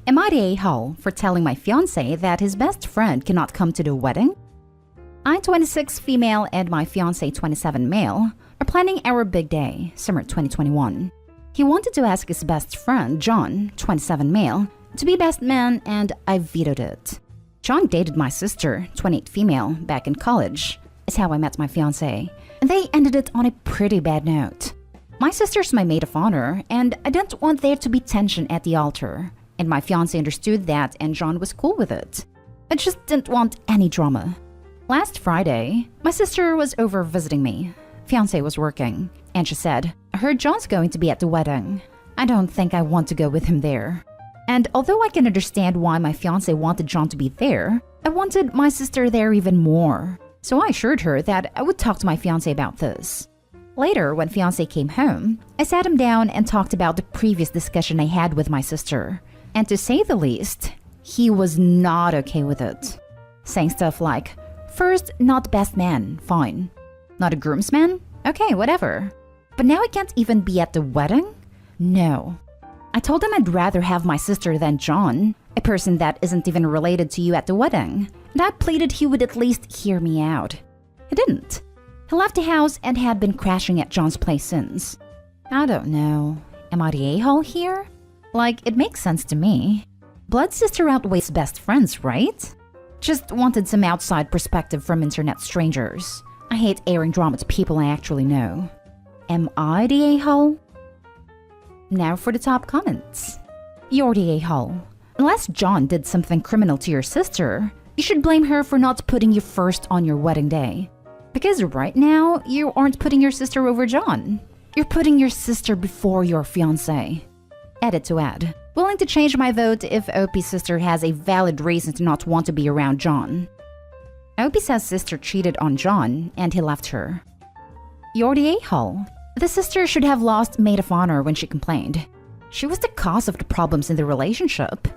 Am I the a-hole for telling my fiancé that his best friend cannot come to the wedding? I, 26 female, and my fiancé, 27 male, are planning our big day, summer 2021. He wanted to ask his best friend, John, 27 male, to be best man, and I vetoed it. John dated my sister, 28 female, back in college. Is how I met my fiancé, and they ended it on a pretty bad note. My sister's my maid of honor, and I didn't want there to be tension at the altar. And my fiancé understood that, and John was cool with it. I just didn't want any drama. Last Friday, my sister was over visiting me. Fiancé was working, and she said, "I heard John's going to be at the wedding. I don't think I want to go with him there." And although I can understand why my fiancé wanted John to be there, I wanted my sister there even more. So I assured her that I would talk to my fiancé about this. Later, when fiancé came home, I sat him down and talked about the previous discussion I had with my sister. And to say the least, he was not okay with it. Saying stuff like, "First, not best man, fine. Not a groomsman? Okay, whatever. But now I can't even be at the wedding? No." I told him I'd rather have my sister than John, a person that isn't even related to you at the wedding, and I pleaded he would at least hear me out. He didn't. He left the house and had been crashing at John's place since. I don't know. Am I the a-hole here? Like, it makes sense to me. Blood sister outweighs best friends, right? Just wanted some outside perspective from internet strangers. I hate airing drama to people I actually know. Am I the a-hole? Now for the top comments. You're the a-hole. Unless John did something criminal to your sister, you should blame her for not putting you first on your wedding day. Because right now, you aren't putting your sister over John. You're putting your sister before your fiancé. Edit to add. Willing to change my vote if OP's sister has a valid reason to not want to be around John. OP says sister cheated on John and he left her. You're the a-hole. The sister should have lost maid of honor when she complained. She was the cause of the problems in the relationship.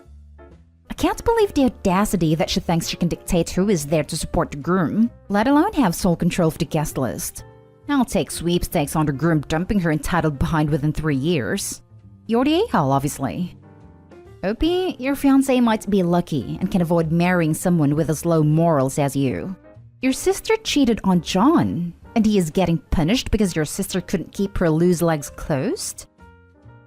I can't believe the audacity that she thinks she can dictate who is there to support the groom, let alone have sole control of the guest list. I'll take sweepstakes on the groom dumping her entitled behind within 3 years. You're the a-hole, obviously. OP, your fiancé might be lucky and can avoid marrying someone with as low morals as you. Your sister cheated on John, and he is getting punished because your sister couldn't keep her loose legs closed?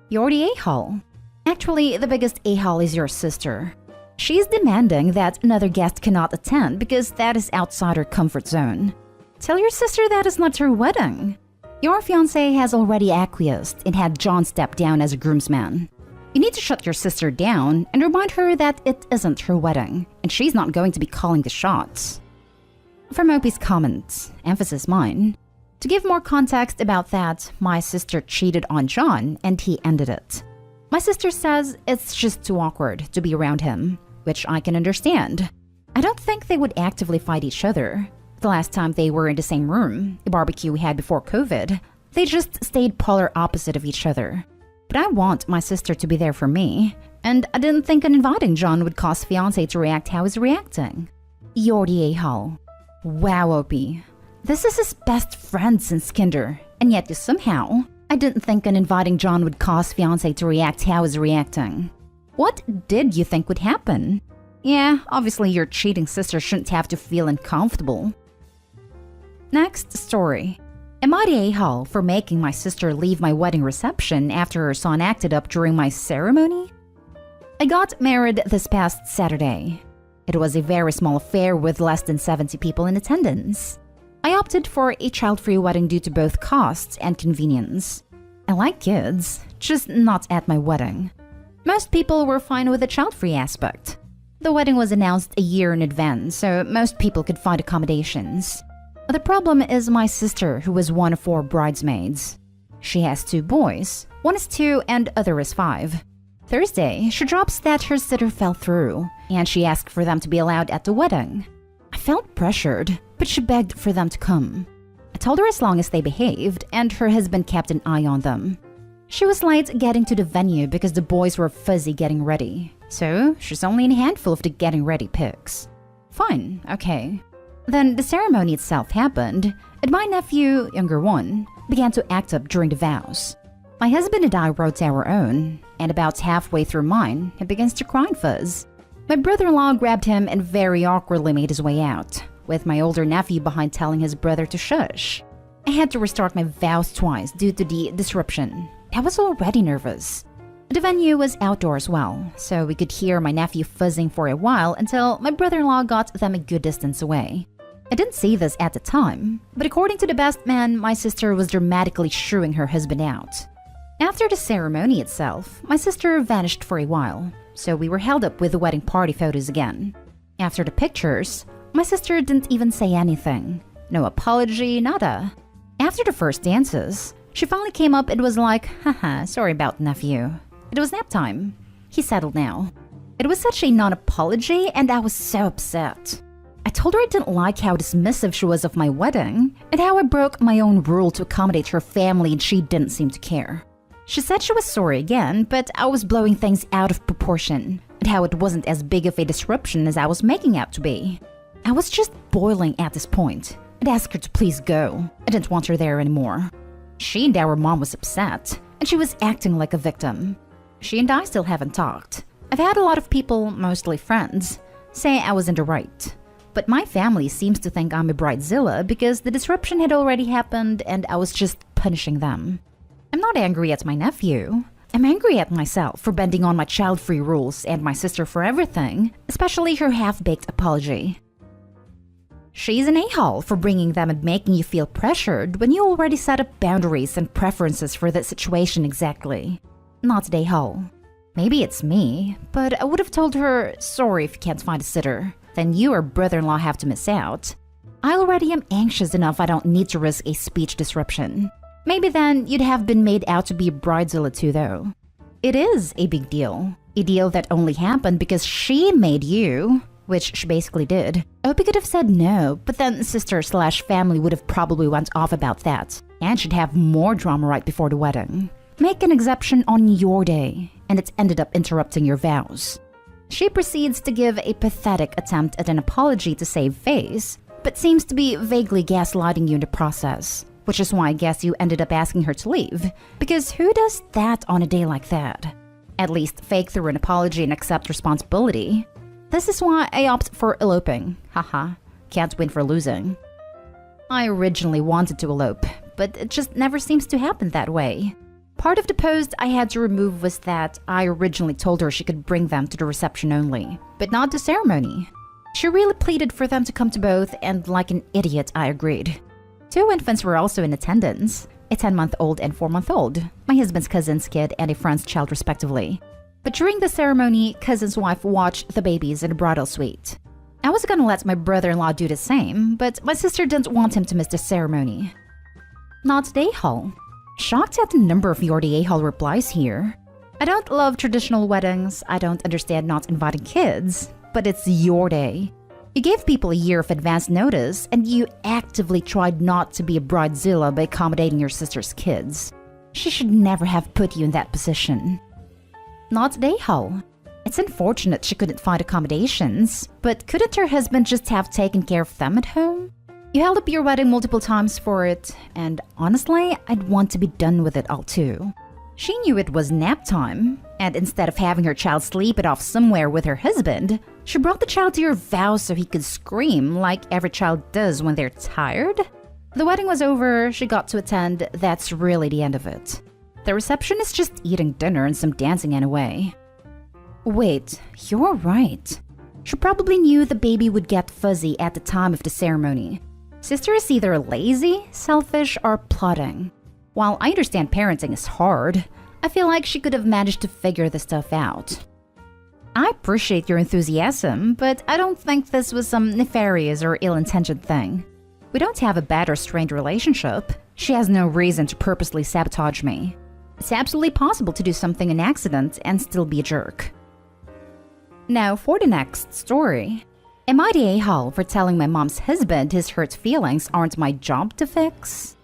You're the a-hole. Actually, the biggest a-hole is your sister. She is demanding that another guest cannot attend because that is outside her comfort zone. Tell your sister that is not her wedding. Your fiancé has already acquiesced and had John step down as a groomsman. You need to shut your sister down and remind her that it isn't her wedding, and she's not going to be calling the shots. From OP's comments, emphasis mine. To give more context about that, my sister cheated on John and he ended it. My sister says it's just too awkward to be around him, which I can understand. I don't think they would actively fight each other. The last time they were in the same room, a barbecue we had before COVID, they just stayed polar opposite of each other. But I want my sister to be there for me, and I didn't think inviting John would cause fiancé to react how he's reacting. You're the a-hole. Wow, OP. This is his best friend since kinder, and yet somehow, I didn't think inviting John would cause fiancé to react how he's reacting. What did you think would happen? Yeah, obviously your cheating sister shouldn't have to feel uncomfortable. Next story. Am I the a-hole for making my sister leave my wedding reception after her son acted up during my ceremony? I got married this past Saturday. It was a very small affair with less than 70 people in attendance. I opted for a child-free wedding due to both costs and convenience. I like kids, just not at my wedding. Most people were fine with the child-free aspect. The wedding was announced a year in advance, so most people could find accommodations. The problem is my sister, who is one of 4 bridesmaids. She has 2 boys. One is 2 and other is 5. Thursday, she drops that her sitter fell through, and she asked for them to be allowed at the wedding. I felt pressured, but she begged for them to come. I told her as long as they behaved, and her husband kept an eye on them. She was late getting to the venue because the boys were fuzzy getting ready, so she's only in a handful of the getting ready pics. Fine, okay. Then the ceremony itself happened, and my nephew, younger one, began to act up during the vows. My husband and I wrote our own, and about halfway through mine, he begins to cry and fuzz. My brother-in-law grabbed him and very awkwardly made his way out, with my older nephew behind telling his brother to shush. I had to restart my vows twice due to the disruption. I was already nervous. The venue was outdoor as well, so we could hear my nephew fuzzing for a while until my brother-in-law got them a good distance away. I didn't see this at the time, but according to the best man, my sister was dramatically shooing her husband out. After the ceremony itself, my sister vanished for a while, so we were held up with the wedding party photos again. After the pictures, my sister didn't even say anything. No apology, nada. After the first dances, she finally came up and was like, haha, sorry about nephew. It was nap time. He's settled now. It was such a non-apology and I was so upset. I told her I didn't like how dismissive she was of my wedding and how I broke my own rule to accommodate her family and she didn't seem to care. She said she was sorry again, but I was blowing things out of proportion and how it wasn't as big of a disruption as I was making out to be. I was just boiling at this point. I'd asked her to please go. I didn't want her there anymore. She and our mom was upset, and she was acting like a victim. She and I still haven't talked. I've had a lot of people, mostly friends, say I was in the right. But my family seems to think I'm a bridezilla because the disruption had already happened and I was just punishing them. I'm not angry at my nephew. I'm angry at myself for bending on my child-free rules and my sister for everything, especially her half-baked apology. She's an a-hole for bringing them and making you feel pressured when you already set up boundaries and preferences for that situation exactly. Not an a-hole. Maybe it's me, but I would have told her, sorry if you can't find a sitter. Then you or brother-in-law have to miss out. I already am anxious enough I don't need to risk a speech disruption. Maybe then you'd have been made out to be a bridezilla too though. It is a big deal. A deal that only happened because she made you, which she basically did. I hope you could have said no, but then sister/family would have probably went off about that, and she'd have more drama right before the wedding. Make an exception on your day, and it ended up interrupting your vows. She proceeds to give a pathetic attempt at an apology to save face, but seems to be vaguely gaslighting you in the process, which is why I guess you ended up asking her to leave, because who does that on a day like that? At least fake through an apology and accept responsibility. This is why I opt for eloping. Haha, can't win for losing. I originally wanted to elope, but it just never seems to happen that way. Part of the post I had to remove was that I originally told her she could bring them to the reception only, but not the ceremony. She really pleaded for them to come to both, and like an idiot, I agreed. 2 infants were also in attendance, a 10-month-old and 4-month-old, my husband's cousin's kid and a friend's child respectively. But during the ceremony, cousin's wife watched the babies in the bridal suite. I was gonna let my brother-in-law do the same, but my sister didn't want him to miss the ceremony. Not the a-hole. Shocked at the number of your a-hole replies here. I don't love traditional weddings, I don't understand not inviting kids, but it's your day. You gave people a year of advance notice, and you actively tried not to be a bridezilla by accommodating your sister's kids. She should never have put you in that position. Not the a-hole. It's unfortunate she couldn't find accommodations, but couldn't her husband just have taken care of them at home? You held up your wedding multiple times for it, and honestly, I'd want to be done with it all too. She knew it was nap time, and instead of having her child sleep it off somewhere with her husband, she brought the child to your vows so he could scream like every child does when they're tired. The wedding was over, she got to attend, that's really the end of it. The reception is just eating dinner and some dancing anyway. Wait, you're right. She probably knew the baby would get fuzzy at the time of the ceremony. Sister is either lazy, selfish, or plotting. While I understand parenting is hard, I feel like she could have managed to figure this stuff out. I appreciate your enthusiasm, but I don't think this was some nefarious or ill-intentioned thing. We don't have a bad or strained relationship. She has no reason to purposely sabotage me. It's absolutely possible to do something in accident and still be a jerk. Now for the next story. Am I the a-hole for telling my mom's husband his hurt feelings aren't my job to fix?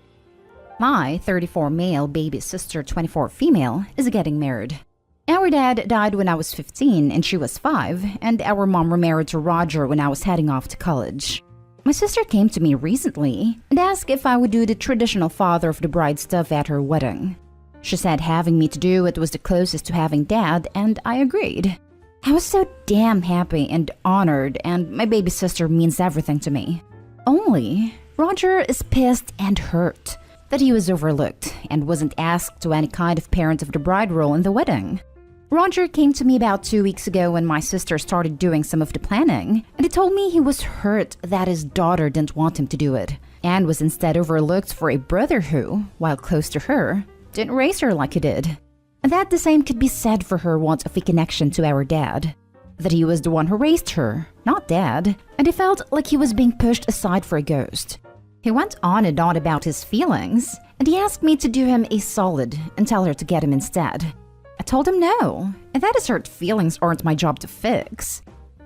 My 34 male baby sister 24 female is getting married. Our dad died when I was 15 and she was 5, and our mom remarried to Roger when I was heading off to college. My sister came to me recently and asked if I would do the traditional father of the bride stuff at her wedding. She said having me to do it was the closest to having dad, and I agreed. I was so damn happy and honored, and my baby sister means everything to me. Only, Roger is pissed and hurt that he was overlooked and wasn't asked to any kind of parent of the bride role in the wedding. Roger came to me about 2 weeks ago when my sister started doing some of the planning, and he told me he was hurt that his daughter didn't want him to do it, and was instead overlooked for a brother who, while close to her, didn't raise her like he did. And that the same could be said for her want of a connection to our dad. That he was the one who raised her, not dad, and he felt like he was being pushed aside for a ghost. He went on and on about his feelings, and he asked me to do him a solid and tell her to get him instead. I told him no, and that his hurt feelings aren't my job to fix.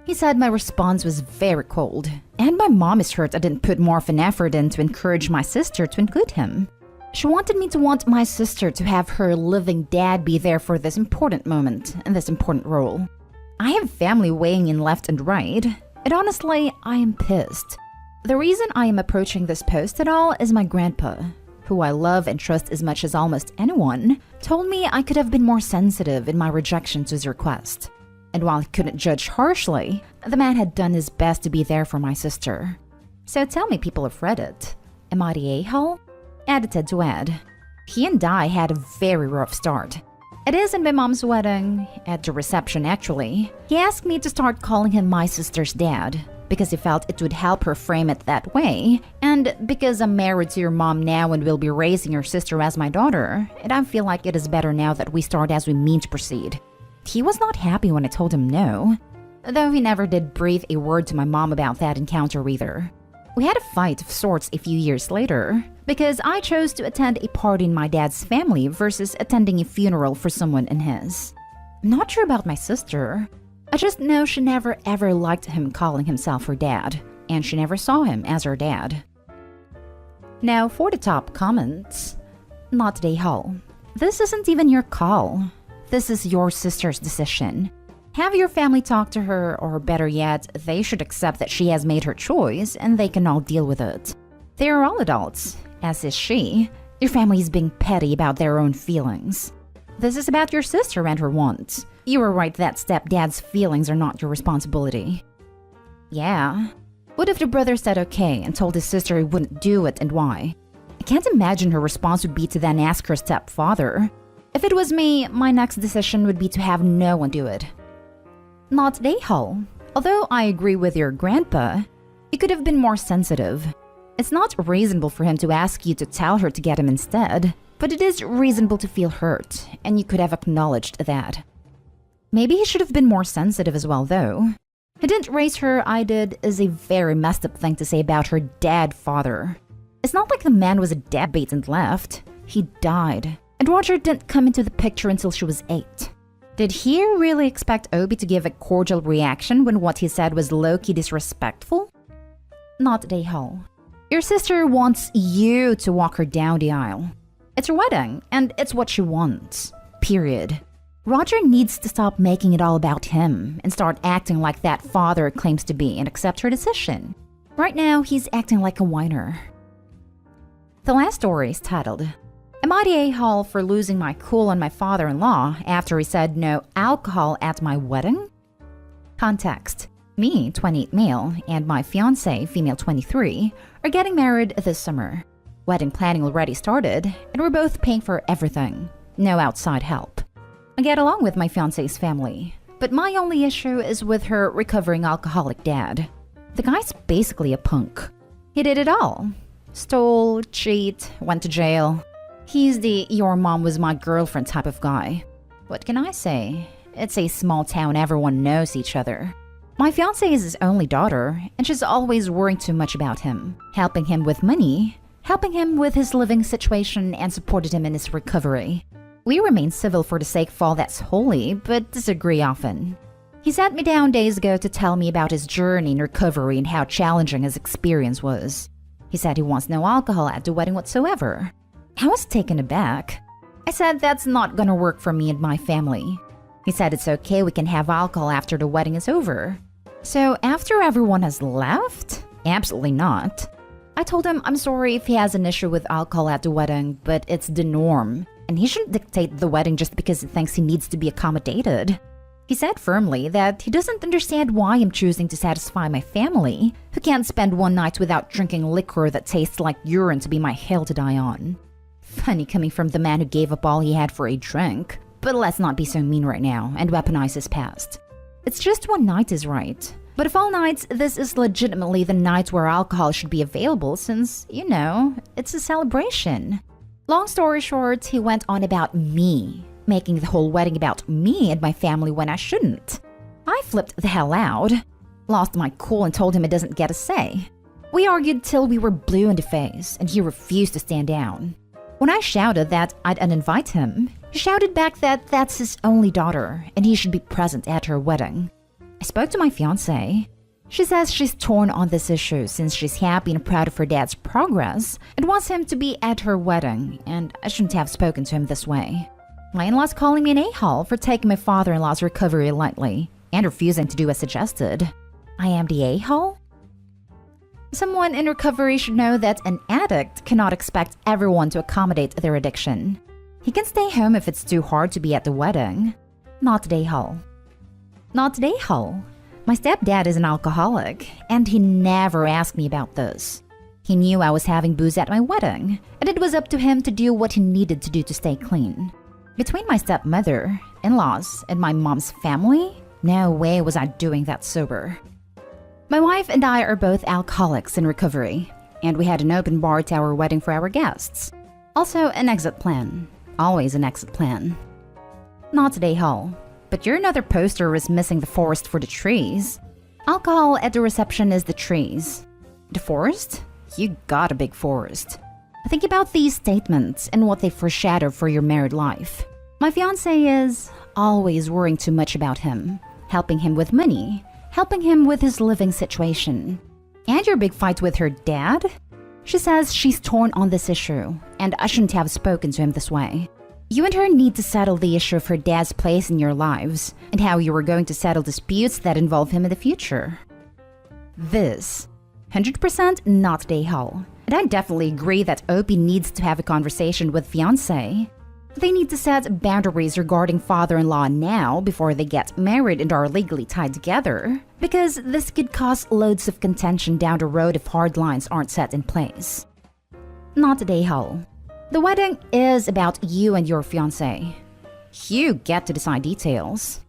He said my response was very cold, and my mom is hurt I didn't put more of an effort in to encourage my sister to include him. She wanted me to want my sister to have her living dad be there for this important moment and this important role. I have family weighing in left and right, and honestly, I am pissed. The reason I am approaching this post at all is my grandpa, who I love and trust as much as almost anyone, told me I could have been more sensitive in my rejection to his request. And while he couldn't judge harshly, the man had done his best to be there for my sister. So tell me, people of Reddit, am I the a-hole? Edited to add, he and I had a very rough start. It is in my mom's wedding, at the reception actually. He asked me to start calling him my sister's dad, because he felt it would help her frame it that way, and because I'm married to your mom now and will be raising your sister as my daughter, and I feel like it is better now that we start as we mean to proceed. He was not happy when I told him no, though he never did breathe a word to my mom about that encounter either. We had a fight of sorts a few years later, because I chose to attend a party in my dad's family versus attending a funeral for someone in his. I'm not sure about my sister. I just know she never ever liked him calling himself her dad, and she never saw him as her dad. Now for the top comments. Not the hall. This isn't even your call. This is your sister's decision. Have your family talk to her, or better yet, they should accept that she has made her choice and they can all deal with it. They are all adults, as is she. Your family is being petty about their own feelings. This is about your sister and her wants. You were right that stepdad's feelings are not your responsibility. Yeah. What if the brother said okay and told his sister he wouldn't do it and why? I can't imagine her response would be to then ask her stepfather. If it was me, my next decision would be to have no one do it. Not the hole. Although I agree with your grandpa, he could have been more sensitive. It's not reasonable for him to ask you to tell her to get him instead, but it is reasonable to feel hurt, and you could have acknowledged that. Maybe he should have been more sensitive as well, though. He didn't raise her, I did, is a very messed up thing to say about her father. It's not like the man was a deadbeat and left. He died, and Roger didn't come into the picture until she was 8. Did he really expect Obi to give a cordial reaction when what he said was low-key disrespectful? Not the hole. Your sister wants you to walk her down the aisle. It's her wedding, and it's what she wants. Period. Roger needs to stop making it all about him and start acting like that father claims to be and accept her decision. Right now, he's acting like a whiner. The last story is titled, Am I the a-hole for losing my cool on my father-in-law after he said no alcohol at my wedding? Context. Me, 28 male, and my fiancée, female 23, are getting married this summer. Wedding planning already started, and we're both paying for everything. No outside help. I get along with my fiancée's family, but my only issue is with her recovering alcoholic dad. The guy's basically a punk. He did it all. Stole, cheat, went to jail. He's the your mom was my girlfriend type of guy. What can I say? It's a small town, everyone knows each other. My fiancée is his only daughter, and she's always worrying too much about him, helping him with money, helping him with his living situation, and supported him in his recovery. We remain civil for the sake of all that's holy, but disagree often. He sat me down days ago to tell me about his journey in recovery and how challenging his experience was. He said he wants no alcohol at the wedding whatsoever. I was taken aback. I said that's not gonna work for me and my family. He said it's okay, we can have alcohol after the wedding is over. So after everyone has left? Absolutely not. I told him I'm sorry if he has an issue with alcohol at the wedding, but it's the norm. and he shouldn't dictate the wedding just because he thinks he needs to be accommodated. He said firmly that he doesn't understand why I'm choosing to satisfy my family, who can't spend one night without drinking liquor that tastes like urine to be my hill to die on. Funny coming from the man who gave up all he had for a drink. But let's not be so mean right now and weaponize his past. It's just one night is right. But of all nights, this is legitimately the night where alcohol should be available since, it's a celebration. Long story short, he went on about me, making the whole wedding about me and my family when I shouldn't. I flipped the hell out, lost my cool and told him he doesn't get a say. We argued till we were blue in the face and he refused to stand down. When I shouted that I'd uninvite him, he shouted back that that's his only daughter and he should be present at her wedding. I spoke to my fiancée. She says she's torn on this issue since she's happy and proud of her dad's progress and wants him to be at her wedding, and I shouldn't have spoken to him this way. My in-laws calling me an a-hole for taking my father-in-law's recovery lightly and refusing to do as suggested. I am the a-hole? Someone in recovery should know that an addict cannot expect everyone to accommodate their addiction. He can stay home if it's too hard to be at the wedding. Not the a-hole. Not the a-hole. My stepdad is an alcoholic, and he never asked me about this. He knew I was having booze at my wedding, and it was up to him to do what he needed to do to stay clean. Between my stepmother, in-laws, and my mom's family, no way was I doing that sober. My wife and I are both alcoholics in recovery, and we had an open bar at our wedding for our guests. Also, an exit plan. Always an exit plan. Not today, Hall, but your another poster was missing the forest for the trees. Alcohol at the reception is the trees. The forest? You got a big forest. Think about these statements and what they foreshadow for your married life. My fiancé is always worrying too much about him, helping him with money, helping him with his living situation. And your big fight with her dad? She says she's torn on this issue, and I shouldn't have spoken to him this way. You and her need to settle the issue of her dad's place in your lives, and how you are going to settle disputes that involve him in the future. This, 100% not day hall. And I definitely agree that Opie needs to have a conversation with fiancé. They need to set boundaries regarding father-in-law now before they get married and are legally tied together, because this could cause loads of contention down the road if hard lines aren't set in place. Not today, Hull. The wedding is about you and your fiancé. You get to decide details.